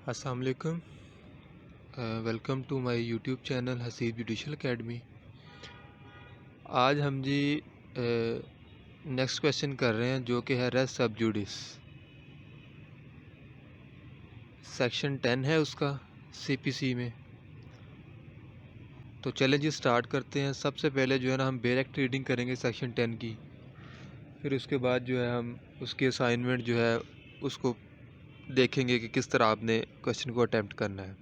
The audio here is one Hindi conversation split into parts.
अस्सलाम वालेकुम। Welcome to my YouTube channel Haseeb judicial academy. आज हम जी नेक्स्ट क्वेश्चन कर रहे हैं जो कि है रेस सब जुडिस। सेक्शन 10 है उसका सीपीसी में। तो चलें जी स्टार्ट करते हैं। सबसे पहले जो है ना हम डायरेक्ट रीडिंग करेंगे सेक्शन 10 की, फिर उसके बाद जो है हम उसकी असाइनमेंट जो है उसको देखेंगे कि किस तरह आपने क्वेश्चन को अटैम्प्ट करना है।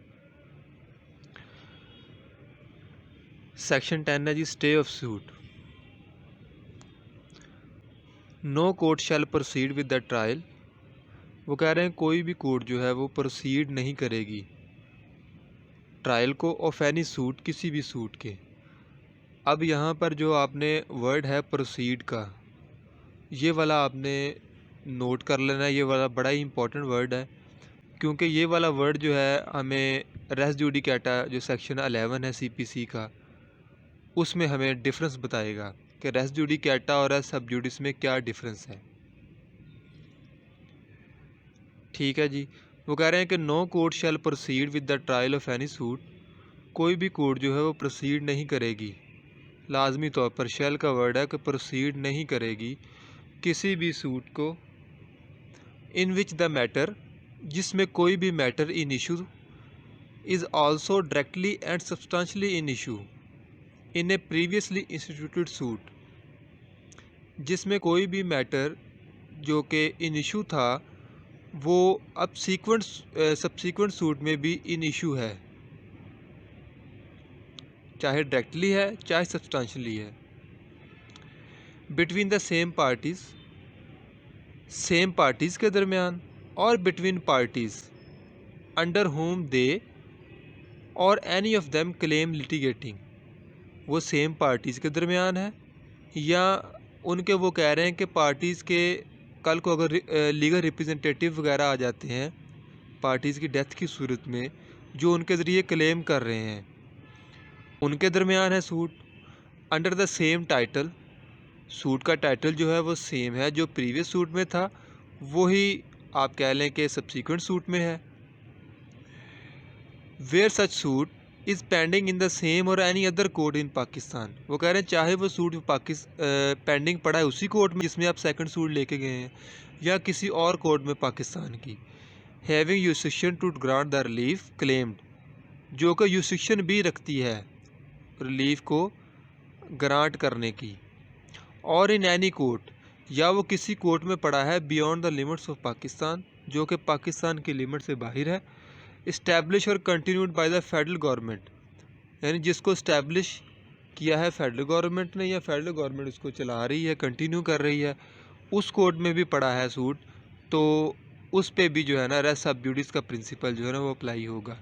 सेक्शन 10 है जी stay of suit. No court shall proceed with the trial. वो कह रहे हैं कोई भी कोर्ट जो है वो प्रोसीड नहीं करेगी ट्रायल को ऑफ एनी सूट, किसी भी सूट के। अब यहाँ पर जो आपने वर्ड है प्रोसीड का, ये वाला आपने नोट कर लेना है। ये वाला बड़ा ही इंपॉर्टेंट वर्ड है, क्योंकि ये वाला वर्ड जो है हमें रेस जुडिकेटा जो सेक्शन 11 है सीपीसी का, उसमें हमें डिफरेंस बताएगा कि रेस जुडिकेटा और रेस सब जुडिस में क्या डिफरेंस है। ठीक है जी। वो कह रहे हैं कि no court shall proceed with the trial of any suit. कोई भी कोर्ट जो है वो प्रोसीड नहीं करेगी, लाजमी तौर पर शैल का वर्ड है कि प्रोसीड नहीं करेगी किसी भी सूट को, इन विच द मैटर, जिसमें कोई भी matter in issue is also directly and substantially in issue in A previously instituted suit. जिसमें कोई भी मैटर जो कि इन इशू था वो अब सब्सीक्वेंट सूट में भी इन इशू है, चाहे डायरेक्टली है चाहे सब्सटेंशियली है। बिटवीन द सेम पार्टीज़ के दरमियान, और बिटवीन पार्टीज़ अंडर होम दे और any of them claim litigating. वो सेम पार्टीज़ के दरमियान है, या उनके वो कह रहे हैं कि पार्टीज़ के कल को अगर लीगल रिप्रेजेंटेटिव वगैरह आ जाते हैं पार्टीज़ की डेथ की सूरत में, जो उनके ज़रिए क्लेम कर रहे हैं, उनके दरमियान है suit. Under the same title, suit का टाइटल जो है वो सेम है, जो प्रीवियस सूट में था वही आप कह लें कि सब्सीक्वेंट सूट में है। Where such suit is pending in the same और any other court in Pakistan. वो कह रहे हैं चाहे वो सूट पेंडिंग पड़ा है उसी कोर्ट में जिसमें आप सेकंड सूट लेके गए हैं, या किसी और कोर्ट में पाकिस्तान की, having jurisdiction to grant the relief claimed, जो कि यूरिसडिक्शन भी रखती है रिलीफ को ग्रांट करने की, और इन एनी कोर्ट, या वो किसी कोर्ट में पड़ा है beyond the limits of Pakistan, जो कि पाकिस्तान की लिमिट से बाहर है, इस्टेब्लिश और continued by the federal government, यानी जिसको इस्टेब्लिश किया है फेडरल गवर्नमेंट ने, या फेडरल गवर्नमेंट उसको चला रही है, कंटिन्यू कर रही है, उस कोर्ट में भी पड़ा है सूट, तो उस पे भी जो है ना रेस सब जुडिस का प्रिंसिपल जो है ना वो अप्लाई होगा।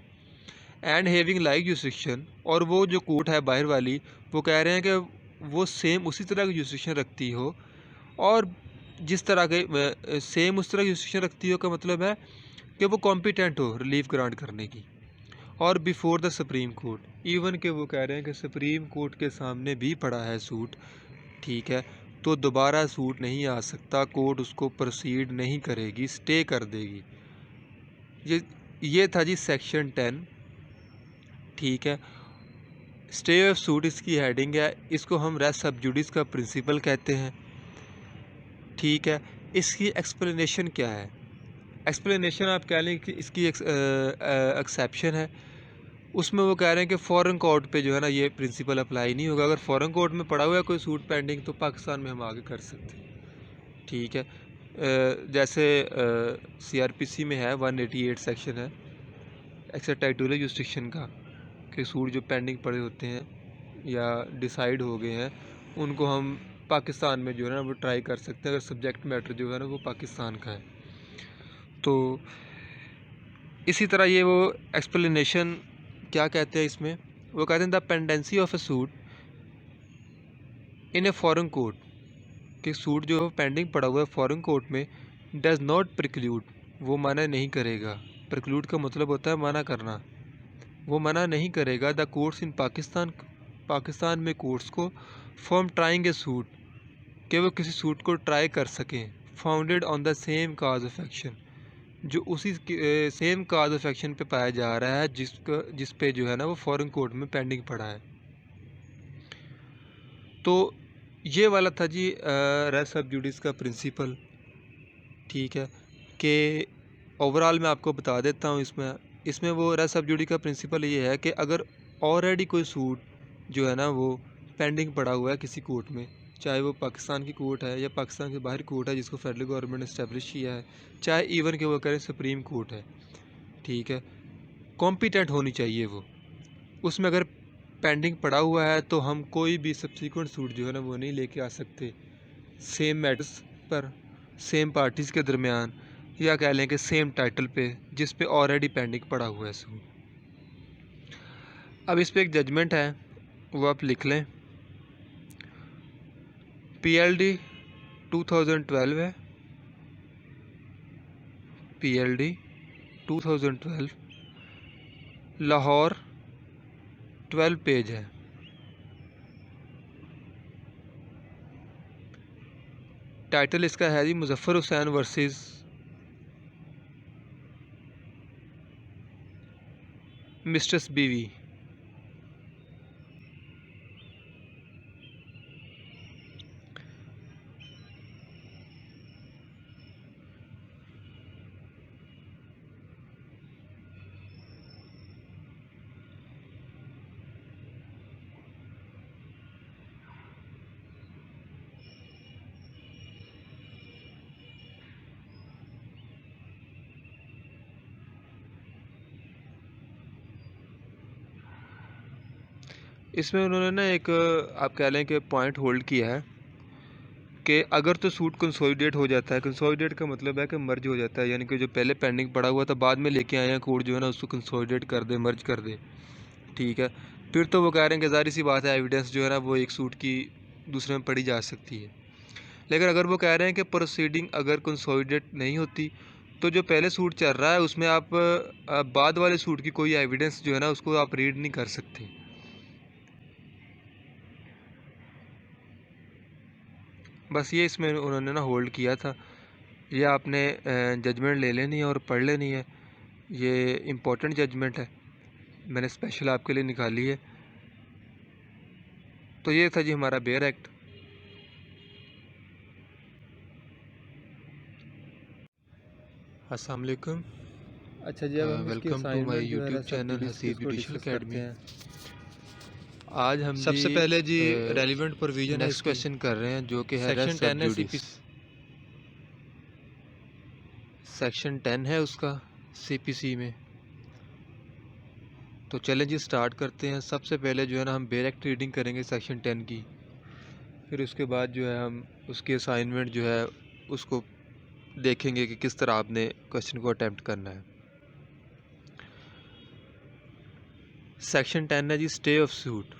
एंड हैविंग लाइक यूरिसडिक्शन, और वो जो कोर्ट है बाहर वाली, वो कह रहे हैं कि वो सेम उसी तरह की यूरिसडिक्शन रखती हो, और जिस तरह के सेम उस तरह की यूरिसडिक्शन रखती हो का मतलब है कि वो कॉम्पिटेंट हो रिलीफ ग्रांट करने की, और before the supreme court, even के वो कह रहे हैं कि सुप्रीम कोर्ट के सामने भी पड़ा है सूट, ठीक है, तो दोबारा सूट नहीं आ सकता, कोर्ट उसको प्रोसीड नहीं करेगी, स्टे कर देगी। ये था जी सेक्शन 10, ठीक है। स्टे ऑफ सूट इसकी हेडिंग है, इसको हम रेस सब जुडिस का प्रिंसिपल कहते हैं, ठीक है। इसकी एक्सप्लेनेशन क्या है? एक्सप्लेनेशन आप कह लें कि इसकी एक्सेप्शन है, उसमें वो कह रहे हैं कि फ़ॉरेन कोर्ट पे जो है ना ये प्रिंसिपल अप्लाई नहीं होगा। अगर फ़ॉरेन कोर्ट में पड़ा हुआ है कोई सूट पेंडिंग, तो पाकिस्तान में हम आगे कर सकते हैं, ठीक है। जैसे सीआरपीसी में है 188 सेक्शन है एक्स्ट्राटेरिटोरियल जुरिसडिक्शन का, कि सूट जो पेंडिंग पड़े होते हैं या डिसाइड हो गए हैं उनको हम पाकिस्तान में जो है ना वो ट्राई कर सकते हैं, अगर सब्जेक्ट मैटर जो है ना वो पाकिस्तान का है। तो इसी तरह ये वो एक्सप्लेनेशन क्या कहते हैं इसमें, वो कहते हैं the pendency of A suit in a foreign court, कि सूट जो पेंडिंग पड़ा हुआ है फॉरेन कोर्ट में, डज नॉट प्रिक्लूड, वो मना नहीं करेगा। प्रिक्लूड का मतलब होता है मना करना, वो मना नहीं करेगा द कोर्ट्स इन पाकिस्तान में कोर्ट्स को फ्रॉम ट्राइंग ए सूट, कि वो किसी सूट को ट्राई कर सकें founded on the same cause of action, जो उसी सेम काज ऑफ एक्शन पे पाया जा रहा है जिस पे जो है ना वो फॉरेन कोर्ट में पेंडिंग पड़ा है। तो ये वाला था जी रेस सब जुडिस का प्रिंसिपल। ठीक है कि ओवरऑल मैं आपको बता देता हूँ इसमें वो रेस सब जुडी का प्रिंसिपल ये है कि अगर ऑलरेडी कोई सूट जो है ना वो पेंडिंग पड़ा हुआ है किसी कोर्ट में, चाहे वो पाकिस्तान की कोर्ट है या पाकिस्तान के बाहर कोर्ट है जिसको फेडरल गवर्नमेंट ने इस्टेब्लिश किया है, चाहे इवन के वो करें सुप्रीम कोर्ट है, ठीक है, कॉम्पिटेंट होनी चाहिए वो। उसमें अगर पेंडिंग पड़ा हुआ है तो हम कोई भी सब्सिक्वेंट सूट जो है ना वो नहीं लेके आ सकते सेम मैटर्स पर, सेम पार्टीज़ के दरमियान, या कह लें कि सेम टाइटल पे जिस पे ऑलरेडी पेंडिंग पड़ा हुआ है सूट। अब इस पे एक जजमेंट है वो आप लिख लें, PLD 2012 है, PLD 2012 लाहौर 12 पेज है। टाइटल इसका है जी मुजफ्फर हुसैन वर्सेस मिस्ट्रेस बीवी। इसमें उन्होंने ना एक आप कह लें कि पॉइंट होल्ड किया है कि अगर तो सूट कंसोलिडेट हो जाता है, कंसोलिडेट का मतलब है कि मर्ज हो जाता है, यानी कि जो पहले पेंडिंग पड़ा हुआ था बाद में लेके आए हैं कोर्ट जो है ना उसको कंसोलिडेट कर दे, मर्ज कर दे, ठीक है, फिर तो वो कह रहे हैं कि ज़ाहिर सी बात है एविडेंस जो है ना वो एक सूट की दूसरे में पड़ी जा सकती है। लेकिन अगर वो कह रहे हैं कि प्रोसीडिंग अगर कंसोलिडेट नहीं होती तो जो पहले सूट चल रहा है उसमें आप बाद वाले सूट की कोई एविडेंस जो है ना उसको आप रीड नहीं कर सकते। बस ये इसमें उन्होंने ना होल्ड किया था, ये आपने जजमेंट ले लेनी है और पढ़ लेनी है, ये इम्पोर्टेंट जजमेंट है, मैंने स्पेशल आपके लिए निकाली है। तो ये था जी हमारा बेयर एक्ट। अस्सलाम वालेकुम, अच्छा जी, अब हम इसकी वेलकम टू माय असाइनमेंट जो है यूट्यूब सब चैनल जुडिस की हसीब इसको जुडिशल डिस्कस करते अकेडमी। हैं। आज हम सबसे जी पहले जी रेलिवेंट प्रोविजन है नेक्स्ट इसकी, क्वेश्चन कर रहे हैं जो कि है रेस सेक्शन सब 10 है जुडिस। सेक्शन 10 है उसका CPC में। तो चलें जी स्टार्ट करते हैं। सबसे पहले जो है ना हम बेयर एक्ट रीडिंग करेंगे सेक्शन 10 की, फिर उसके बाद जो है हम उसकी असाइनमेंट जो है उसको देखेंगे कि किस तरह आपने क्वेश्चन को अटैम्प्ट करना है। सेक्शन 10 है जी स्टे ऑफ सूट।